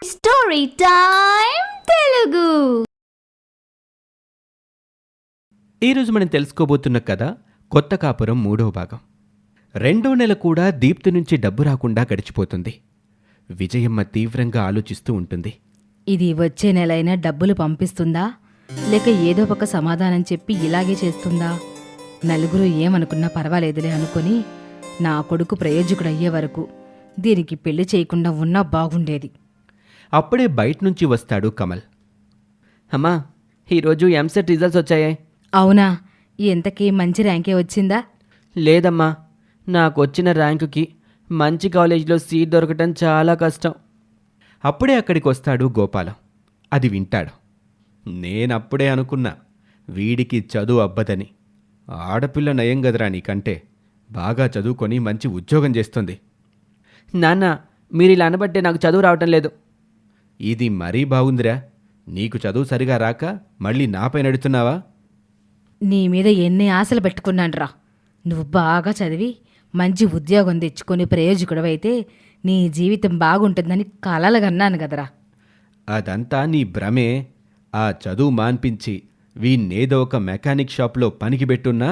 Story time Telugu. ఈరోజు మనం తెలుసుకోబోతున్న కథ కొత్త కాపురం 3వ భాగం. 2వ నెల కూడా దీప్తి నుంచి డబ్బు రాకుండా గడిచిపోతుంది. విజయమ్మ తీవ్రంగా ఆలోచిస్తూ ఉంటుంది. ఇది వచ్చే నెలైనా డబ్బులు పంపిస్తుందా, లేక ఏదో ఒక సమాధానం చెప్పి ఇలాగే చేస్తుందా? నలుగురు ఏమనుకున్నా పర్వాలేదులే అనుకుని నా కొడుకు ప్రయోజకుడయ్యే వరకు దీనికి పెళ్లి చేయకుండా ఉన్నా బాగుండేది. అప్పుడే బయట నుంచి వస్తాడు కమల్. అమ్మా, ఈరోజు ఎంసెట్ రిజల్ట్స్ వచ్చాయే. అవునా? ఇంతకీ మంచి ర్యాంకే వచ్చిందా? లేదమ్మా, నాకు వచ్చిన ర్యాంకుకి మంచి కాలేజీలో సీట్ దొరకటం చాలా కష్టం. అప్పుడే అక్కడికి వస్తాడు గోపాలం. అది వింటాడు. నేనప్పుడే అనుకున్నా, వీడికి చదువు అబ్బదని. ఆడపిల్ల నయం గదరా నీకంటే, బాగా చదువుకొని మంచి ఉద్యోగం చేస్తుంది. నాన్న, మీరిలా అనబట్టే నాకు చదువు రావటం లేదు. ఇది మరీ బాగుందిరా. నీకు చదువు సరిగా రాక మళ్ళీ నాపై నడుతున్నావా? నీ మీద ఎన్ని ఆశలు పెట్టుకున్నాన్రా. నువ్వు బాగా చదివి మంచి ఉద్యోగం తెచ్చుకొని ప్రయోజకుడవైతే నీ జీవితం బాగుంటుందని కలలుగన్నాను కదరా. అదంతా నీ భ్రమే. ఆ చదువు మాన్పించి వీణ్ణేదో ఒక మెకానిక్ షాప్లో పనికి పెట్టున్నా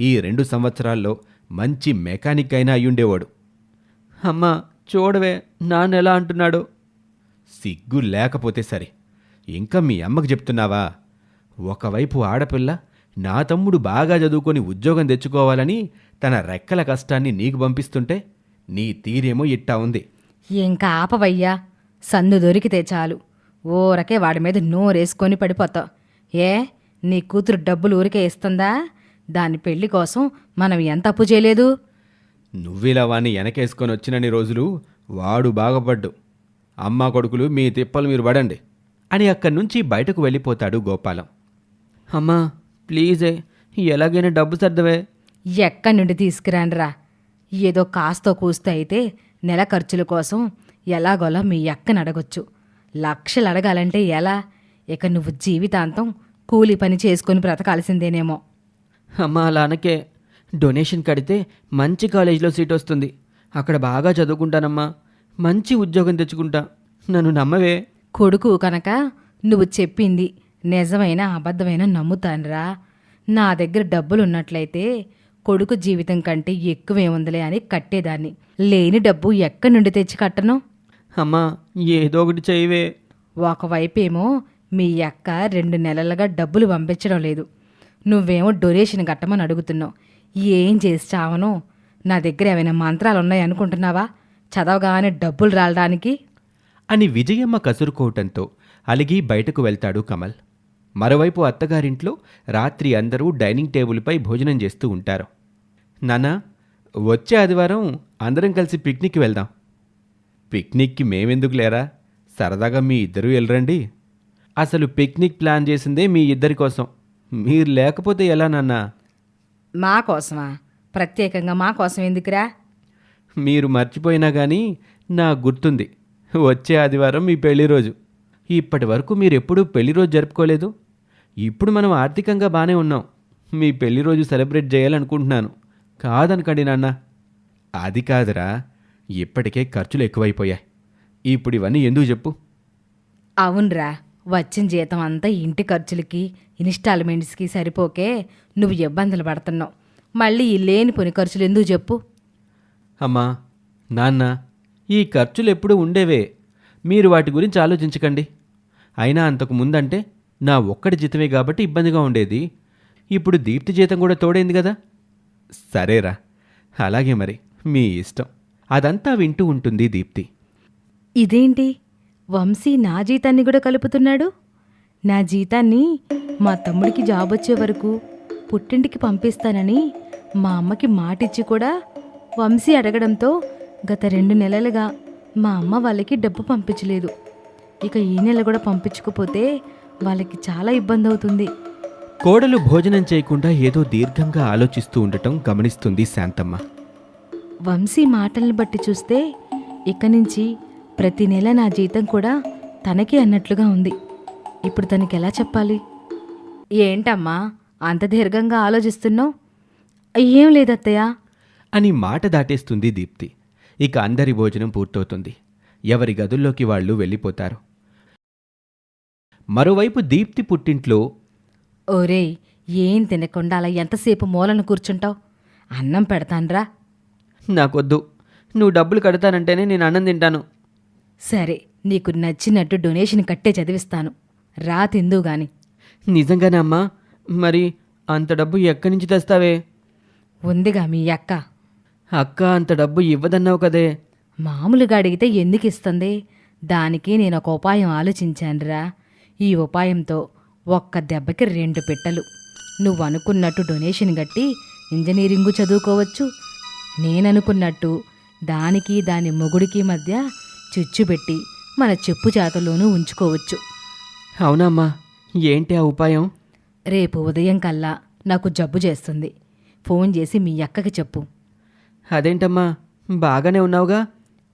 ఈ 2 సంవత్సరాల్లో మంచి మెకానిక్ అయినా అయ్యుండేవాడు. అమ్మా చూడవే, నాన్నెలా అంటున్నాడు. సిగ్గు లేకపోతే సరే, ఇంకా మీ అమ్మకు చెప్తున్నావా? ఒకవైపు ఆడపిల్ల నా తమ్ముడు బాగా చదువుకొని ఉద్యోగం తెచ్చుకోవాలని తన రెక్కల కష్టాన్ని నీకు పంపిస్తుంటే నీ తీరేమో ఇట్టా ఉంది. ఇంకా ఆపవయ్యా. సందు దొరికితే చాలు ఊరకే వాడి మీద నోరేసుకొని పడిపోతావు. ఏ, నీ కూతురు డబ్బులు ఊరికే ఇస్తుందా? దాని పెళ్లి కోసం మనం ఎంత అప్పు చేయలేదు? నువ్విలా వాణ్ణి వెనకేసుకొని వచ్చినన్ని రోజులు వాడు బాగుపడ్డు. అమ్మా కొడుకులు మీ తిప్పలు మీరు పడండి అని అక్కడి నుంచి బయటకు వెళ్ళిపోతాడు గోపాలం. అమ్మా ప్లీజే, ఎలాగైనా డబ్బు సర్దవే. ఎక్కడి నుండి తీసుకురాండ్రా. ఏదో కాస్తో కూస్తో అయితే నెల ఖర్చుల కోసం ఎలాగోలా మీ అక్కని అడగొచ్చు. లక్షలు అడగాలంటే ఎలా? ఇక నువ్వు జీవితాంతం కూలి పని చేసుకొని బ్రతకాల్సిందేనేమో. అమ్మా అలా అనకే. డొనేషన్ కడితే మంచి కాలేజీలో సీట్ వస్తుంది. అక్కడ బాగా చదువుకుంటానమ్మా, మంచి ఉద్యోగం తెచ్చుకుంటా. నన్ను నమ్మవే. కొడుకు కనుక నువ్వు చెప్పింది నిజమైన అబద్ధమైన నమ్ముతానురా. నా దగ్గర డబ్బులున్నట్లయితే కొడుకు జీవితం కంటే ఎక్కువేముందిలే అని కట్టేదాన్ని. లేని డబ్బు ఎక్కడి నుండి తెచ్చి కట్టను? అమ్మా ఏదో ఒకటి చేయవే. ఒకవైపేమో మీ అక్క 2 నెలలుగా డబ్బులు పంపించడం లేదు, నువ్వేమో డొనేషన్ కట్టమని అడుగుతున్నావు. ఏం చేసి చావను? నా దగ్గర ఏమైనా మంత్రాలు ఉన్నాయనుకుంటున్నావా చదవగానే డబ్బులు రాలడానికి? అని విజయమ్మ కసురుకోవటంతో అలిగి బయటకు వెళ్తాడు కమల్. మరోవైపు అత్తగారింట్లో రాత్రి అందరూ డైనింగ్ టేబుల్పై భోజనం చేస్తూ ఉంటారు. నాన్నా, వచ్చే ఆదివారం అందరం కలిసి పిక్నిక్కి వెళ్దాం. పిక్నిక్కి మేమెందుకు లేరా? సరదాగా మీ ఇద్దరూ వెళ్ళరండి. అసలు పిక్నిక్ ప్లాన్ చేసిందే మీ ఇద్దరి కోసం. మీరు లేకపోతే ఎలా నాన్నా? మా కోసమా? ప్రత్యేకంగా మా కోసం ఎందుకురా? మీరు మర్చిపోయినా కానీ నాకు గుర్తుంది. వచ్చే ఆదివారం మీ పెళ్లి రోజు. ఇప్పటి వరకు మీరెప్పుడూ పెళ్లి రోజు జరుపుకోలేదు. ఇప్పుడు మనం ఆర్థికంగా బాగానే ఉన్నాం. మీ పెళ్లి రోజు సెలబ్రేట్ చేయాలనుకుంటున్నాను. కాదనకండి నాన్న. అది కాదురా, ఇప్పటికే ఖర్చులు ఎక్కువైపోయాయి. ఇప్పుడు ఇవన్నీ ఎందుకు చెప్పు? అవునరా, వచ్చిన జీతం అంతా ఇంటి ఖర్చులకి ఇన్స్టాల్మెంట్స్కి సరిపోకే నువ్వు ఇబ్బందులు పడుతున్నావు. మళ్ళీ ఈ లేని పొని ఖర్చులు ఎందుకు చెప్పు? అమ్మా, నాన్న, ఈ ఖర్చులు ఎప్పుడూ ఉండేవే. మీరు వాటి గురించి ఆలోచించకండి. అయినా అంతకు ముందంటే నా ఒక్కడి జీతమే కాబట్టి ఇబ్బందిగా ఉండేది. ఇప్పుడు దీప్తి జీతం కూడా తోడైంది కదా. సరేరా, అలాగే మరి, మీ ఇష్టం. అదంతా వింటూ ఉంటుంది దీప్తి. ఇదేంటి, వంశీ నా జీతాన్ని కూడా కలుపుతున్నాడు? నా జీతాన్ని మా తమ్ముడికి జాబ్ వచ్చే వరకు పుట్టింటికి పంపిస్తానని మా అమ్మకి మాటిచ్చి కూడా వంశీ అడగడంతో గత 2 నెలలుగా మా అమ్మ వాళ్ళకి డబ్బు పంపించలేదు. ఇక ఈ నెల కూడా పంపించకపోతే వాళ్ళకి చాలా ఇబ్బంది అవుతుంది. కోడలు భోజనం చేయకుండా ఏదో దీర్ఘంగా ఆలోచిస్తూ ఉండటం గమనిస్తుంది శాంతమ్మ. వంశీ మాటల్ని బట్టి చూస్తే ఇక నుంచి ప్రతి నెల నా జీతం కూడా తనకే అన్నట్లుగా ఉంది. ఇప్పుడు తనకి ఎలా చెప్పాలి? ఏంటమ్మా అంత దీర్ఘంగా ఆలోచిస్తున్నావు? ఏం లేదత్తయ్య అని మాట దాటేస్తుంది దీప్తి. ఇక అందరి భోజనం పూర్తవుతుంది. ఎవరి గదుల్లోకి వాళ్ళు వెళ్ళిపోతారు. మరోవైపు దీప్తి పుట్టింట్లో ఓరేయ్, ఏం తినకుండా అలా ఎంతసేపు మూలను కూర్చుంటావు? అన్నం పెడతాన్రా. నాకొద్దు, నువ్వు డబ్బులు కడతానంటేనే నేను అన్నం తింటాను. సరే, నీకు నచ్చినట్టు డొనేషన్ కట్టే చదివిస్తాను. రా తిందు గాని. నిజంగానే అమ్మా? మరి అంత డబ్బు ఎక్కడి నుంచి తెస్తావే? ఉందిగా మీ అక్క. అక్క అంత డబ్బు ఇవ్వదన్నావు కదే. మామూలుగా అడిగితే ఎందుకు ఇస్తుంది? దానికి నేను ఒక ఉపాయం ఆలోచించానురా. ఈ ఉపాయంతో ఒక్క దెబ్బకి 2 పిట్టలు. నువ్వు అనుకున్నట్టు డొనేషన్ కట్టి ఇంజనీరింగు చదువుకోవచ్చు. నేననుకున్నట్టు దానికి దాని మొగుడికి మధ్య చిచ్చు పెట్టి మన చెప్పు చేతల్లోనూ ఉంచుకోవచ్చు. అవునమ్మా, ఏంటి ఆ ఉపాయం? రేపు ఉదయం కల్లా నాకు జబ్బు చేస్తుంది. ఫోన్ చేసి మీ అక్కకి చెప్పు. అదేంటమ్మా, బాగానే ఉన్నావుగా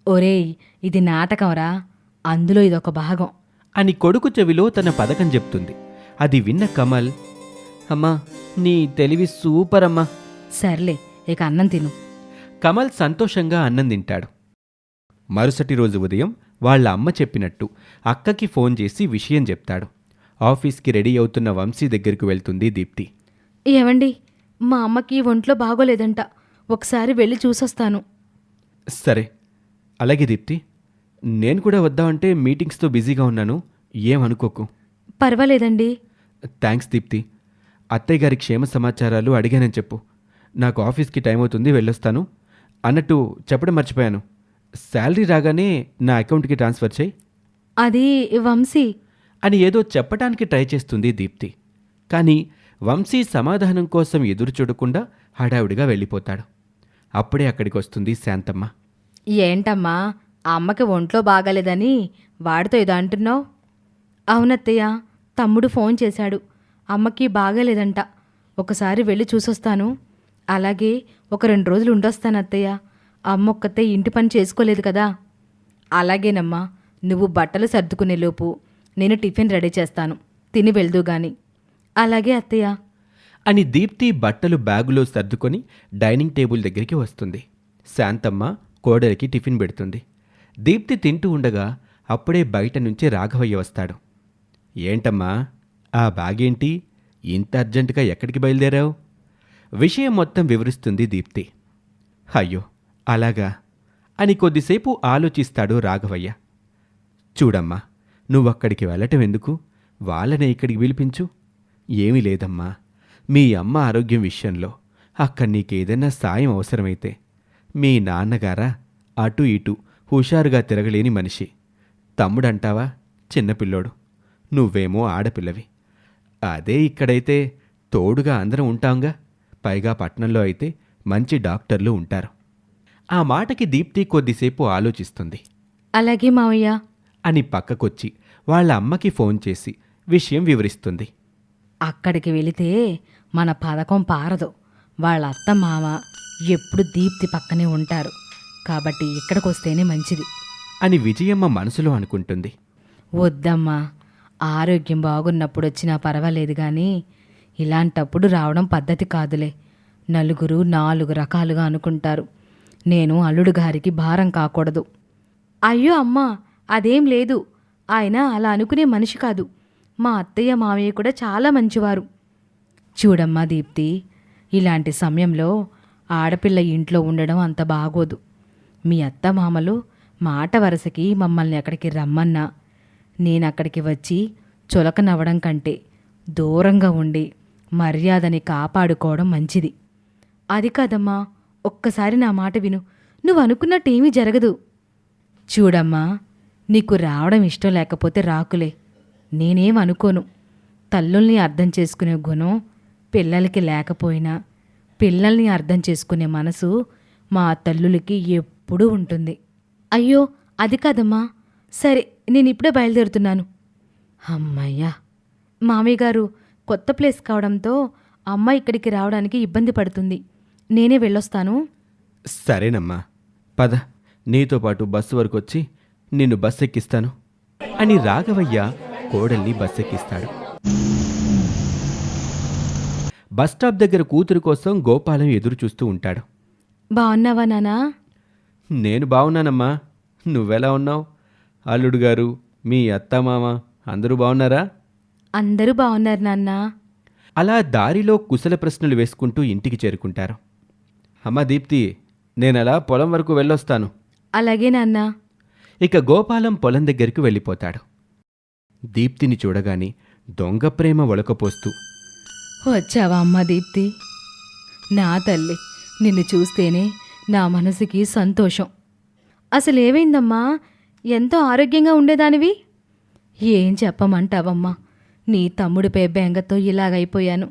ఒరేయ్, ఇది నాటకంరా, అందులో ఇదొక భాగం అని కొడుకు చెవిలో తన పథకం చెప్తుంది. అది విన్న కమల్, అమ్మా నీ తెలివి సూపర్ అమ్మా. సర్లే, ఇక అన్నం తిను. కమల్ సంతోషంగా అన్నం తింటాడు. మరుసటి రోజు ఉదయం వాళ్ళ అమ్మ చెప్పినట్టు అక్కకి ఫోన్ చేసి విషయం చెప్తాడు. ఆఫీస్కి రెడీ అవుతున్న వంశీ దగ్గరకు వెళ్తుంది దీప్తి. ఏవండి, మా అమ్మకి ఒంట్లో బాగోలేదంట. ఒకసారి వెళ్ళి చూసొస్తాను. సరే, అలాగే దీప్తి. నేను కూడా వద్దామంటే మీటింగ్స్తో బిజీగా ఉన్నాను, ఏమనుకోకు. పర్వాలేదండి. థ్యాంక్స్ దీప్తి. అత్తయ్య గారి క్షేమ సమాచారాలు అడిగానని చెప్పు. నాకు ఆఫీస్కి టైం అవుతుంది, వెళ్ళొస్తాను. అన్నట్టు చెప్పడం మర్చిపోయాను, శాలరీ రాగానే నా అకౌంట్కి ట్రాన్స్ఫర్ చేయి అది వంశీ. అని ఏదో చెప్పటానికి ట్రై చేస్తుంది దీప్తి. కానీ వంశీ సమాధానం కోసం ఎదురు చూడకుండా హడావుడిగా వెళ్ళిపోతాడు. అప్పుడే అక్కడికి వస్తుంది శాంతమ్మ. ఏంటమ్మా, ఆ అమ్మకి ఒంట్లో బాగాలేదని వాడితో ఏదో అంటున్నావు? అవునత్తయ్య, తమ్ముడు ఫోన్ చేశాడు. అమ్మకి బాగాలేదంట. ఒకసారి వెళ్ళి చూసొస్తాను. అలాగే ఒక 2 రోజులు ఉండొస్తాను అత్తయ్య. అమ్మ ఒక్కతే ఇంటి పని చేసుకోలేదు కదా. అలాగేనమ్మా, నువ్వు బట్టలు సర్దుకునే లోపు నేను టిఫిన్ రెడీ చేస్తాను, తిని వెళ్దు గాని. అలాగే అత్తయ్య అని దీప్తి బట్టలు బ్యాగులో సర్దుకొని డైనింగ్ టేబుల్ దగ్గరికి వస్తుంది. శాంతమ్మ కోడలికి టిఫిన్ పెడుతుంది. దీప్తి తింటూ ఉండగా అప్పుడే బయట నుంచి రాఘవయ్య వస్తాడు. ఏంటమ్మా, ఆ బ్యాగేంటి ఇంత అర్జెంటుగా ఎక్కడికి బయలుదేరావు? విషయం మొత్తం వివరిస్తుంది దీప్తి. అయ్యో అలాగా అని కొద్దిసేపు ఆలోచిస్తాడు రాఘవయ్య. చూడమ్మా, నువ్వక్కడికి వెళ్ళటం ఎందుకు? వాళ్ళనే ఇక్కడికి పిలిపించు. ఏమీ లేదమ్మా, మీ అమ్మ ఆరోగ్యం విషయంలో అక్కడ నీకేదైనా సాయం అవసరమైతే. మీ నాన్నగారా అటు ఇటు హుషారుగా తిరగలేని మనిషి. తమ్ముడంటావా చిన్నపిల్లోడు, నువ్వేమో ఆడపిల్లవి. అదే ఇక్కడైతే తోడుగా అందరం ఉంటాంగా. పైగా పట్నంలో అయితే మంచి డాక్టర్లు ఉంటారు. ఆ మాటకి దీప్తి కొద్దిసేపు ఆలోచిస్తుంది. అలాగే మావయ్య అని పక్కకొచ్చి వాళ్ళ అమ్మకి ఫోన్ చేసి విషయం వివరిస్తుంది. అక్కడికి వెళితే మన పథకం పారదు. వాళ్ళ అత్త మామ ఎప్పుడు దీప్తి పక్కనే ఉంటారు. కాబట్టి ఇక్కడికొస్తేనే మంచిది అని విజయమ్మ మనసులో అనుకుంటుంది. వద్దమ్మా, ఆరోగ్యం బాగున్నప్పుడు వచ్చినా పర్వాలేదు కానీ ఇలాంటప్పుడు రావడం పద్ధతి కాదులే. నలుగురు 4 రకాలుగా అనుకుంటారు. నేను అల్లుడు గారికి భారం కాకూడదు. అయ్యో అమ్మా, అదేం లేదు. ఆయన అలా అనుకునే మనిషి కాదు. మా అత్తయ్య మావయ్య కూడా చాలా మంచివారు. చూడమ్మా దీప్తి, ఇలాంటి సమయంలో ఆడపిల్ల ఇంట్లో ఉండడం అంత బాగోదు. మీ అత్త మామలు మాట వరసకి మమ్మల్ని అక్కడికి రమ్మన్నా నేనక్కడికి వచ్చి చులకనవ్వడం కంటే దూరంగా ఉండి మర్యాదని కాపాడుకోవడం మంచిది. అది కాదమ్మా, ఒక్కసారి నా మాట విను. నువ్వు అనుకున్నట్టేమీ జరగదు. చూడమ్మా, నీకు రావడం ఇష్టం లేకపోతే రాకులే. నేనేం అనుకోను. తల్లుల్ని అర్థం చేసుకునే గుణం పిల్లలకి లేకపోయినా పిల్లల్ని అర్థం చేసుకునే మనసు మా తల్లులకి ఎప్పుడూ ఉంటుంది. అయ్యో అది కాదమ్మా. సరే, నేను ఇప్పుడే బయలుదేరుతున్నాను. అమ్మయ్యా. మామయ్య గారు, కొత్త ప్లేస్ కావడంతో అమ్మ ఇక్కడికి రావడానికి ఇబ్బంది పడుతుంది. నేనే వెళ్ళొస్తాను. సరేనమ్మా, పద, నీతో పాటు బస్సు వరకు వచ్చి నిన్ను బస్సు ఎక్కిస్తాను అని రాఘవయ్య కోడల్ని బస్సు ఎక్కిస్తాడు. బస్టాప్ దగ్గర కూతురు కోసం గోపాలం ఎదురు చూస్తూ ఉంటాడు. బాగున్నావా నానా? నేను బావున్నానమ్మా, నువ్వెలా ఉన్నావు? అల్లుడు గారు, మీ అత్తమామ అందరూ బాగున్నారా? అందరూ బాగున్నారు నాన్న. అలా దారిలో కుశల ప్రశ్నలు వేసుకుంటూ ఇంటికి చేరుకుంటారు. అమ్మ దీప్తి, నేనలా పొలం వరకు వెళ్ళొస్తాను. అలాగే నాన్న. ఇక గోపాలం పొలం దగ్గరికి వెళ్ళిపోతాడు. దీప్తిని చూడగానే దొంగ ప్రేమ ఒలకపోస్తూ, వచ్చావా అమ్మ దీప్తి? నా తల్లి, నిన్ను చూస్తేనే నా మనసుకి సంతోషం. అసలు ఏమైందమ్మా? ఎంతో ఆరోగ్యంగా ఉండేదానివి. ఏం చెప్పమంటావమ్మా, నీ తమ్ముడిపై బెంగతో ఇలాగైపోయాను.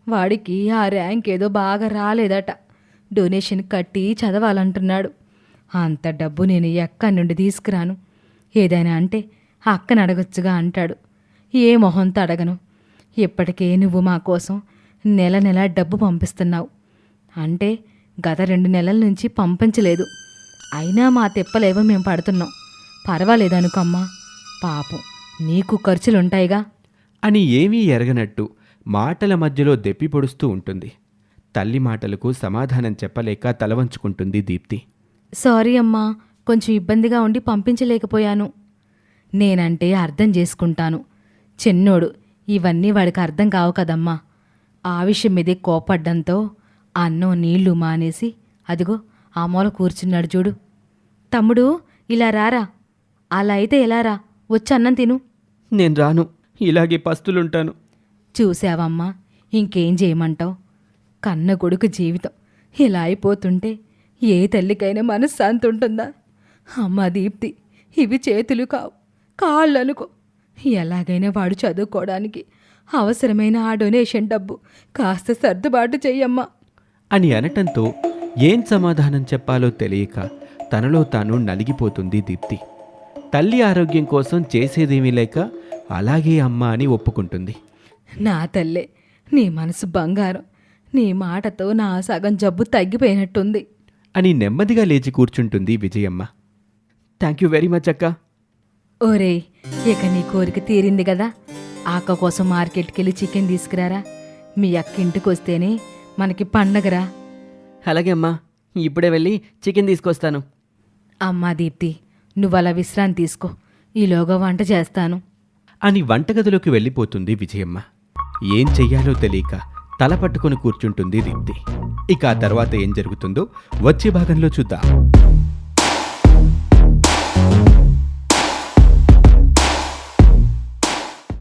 వాడికి ఆ ర్యాంక్ ఏదో బాగా రాలేదట. డొనేషన్ కట్టి చదవాలంటున్నాడు. అంత డబ్బు నేను ఎక్కడి నుండి తీసుకురాను? ఏదైనా అంటే అక్కని అడగొచ్చుగా అంటాడు. ఏ మొహంతో అడగను. ఇప్పటికే నువ్వు మా కోసం నెల నెల డబ్బు పంపిస్తున్నావు. అంటే గత 2 నెలల నుంచి పంపించలేదు. అయినా మా తిప్పలేవో మేము పడుతున్నాం. పర్వాలేదనుకమ్మా, పాపం నీకు ఖర్చులుంటాయిగా అని ఏమీ ఎరగనట్టు మాటల మధ్యలో దెప్పి పొడుస్తూ ఉంటుంది. తల్లి మాటలకు సమాధానం చెప్పలేక తలవంచుకుంటుంది దీప్తి. సారీ అమ్మా, కొంచెం ఇబ్బందిగా ఉండి పంపించలేకపోయాను. నేనంటే అర్థం చేసుకుంటాను. చిన్నోడు, ఇవన్నీ వాడికి అర్థం కావు కదమ్మా. ఆ విషయం మీదే కోపడ్డంతో అన్నం నీళ్లు మానేసి అదిగో ఆ మూల కూర్చున్నాడు చూడు. తమ్ముడు, ఇలా రారా. అలా అయితే ఎలా రా, వచ్చి అన్నం తిను. నేను రాను, ఇలాగే పస్తులుంటాను. చూసావమ్మా, ఇంకేం చేయమంటావు? కన్న కొడుకు జీవితం ఇలా అయిపోతుంటే ఏ తల్లికైనా మనశ్శాంతి ఉంటుందా? అమ్మ దీప్తి, ఇవి చేతులు కావు, కాళ్ళు అనుకో. ఎలాగైనా వాడు చదువుకోవడానికి అవసరమైన ఆ డొనేషన్ డబ్బు కాస్త సర్దుబాటు చెయ్యమ్మా అని అనటంతో ఏం సమాధానం చెప్పాలో తెలియక తనలో తాను నలిగిపోతుంది దీప్తి. తల్లి ఆరోగ్యం కోసం చేసేదేమీ లేక అలాగే అమ్మ అని ఒప్పుకుంటుంది. నా తల్లే, నీ మనసు బంగారం. నీ మాటతో నా సగం జబ్బు తగ్గిపోయినట్టుంది అని నెమ్మదిగా లేచి కూర్చుంటుంది Vijayamma. Thank you very much అక్క. ఓరేయ్, ఇక నీ కోరిక తీరింది కదా. అక్క కోసం మార్కెట్కి వెళ్ళి చికెన్ తీసుకురారా. మీ అక్క ఇంటికి వస్తేనే మనకి పండగరా. అలాగే అమ్మా, ఇప్పుడే వెళ్ళి చికెన్ తీసుకొస్తాను. అమ్మా దీప్తి, నువ్వు అలా విశ్రాంతి తీసుకో, ఈలోగా వంట చేస్తాను అని వంటగదిలోకి వెళ్ళిపోతుంది విజయమ్మ. ఏం చెయ్యాలో తెలియక తల పట్టుకొని కూర్చుంటుంది దీప్తి. ఇక ఆ తర్వాత ఏం జరుగుతుందో వచ్చే భాగంలో చూద్దాం.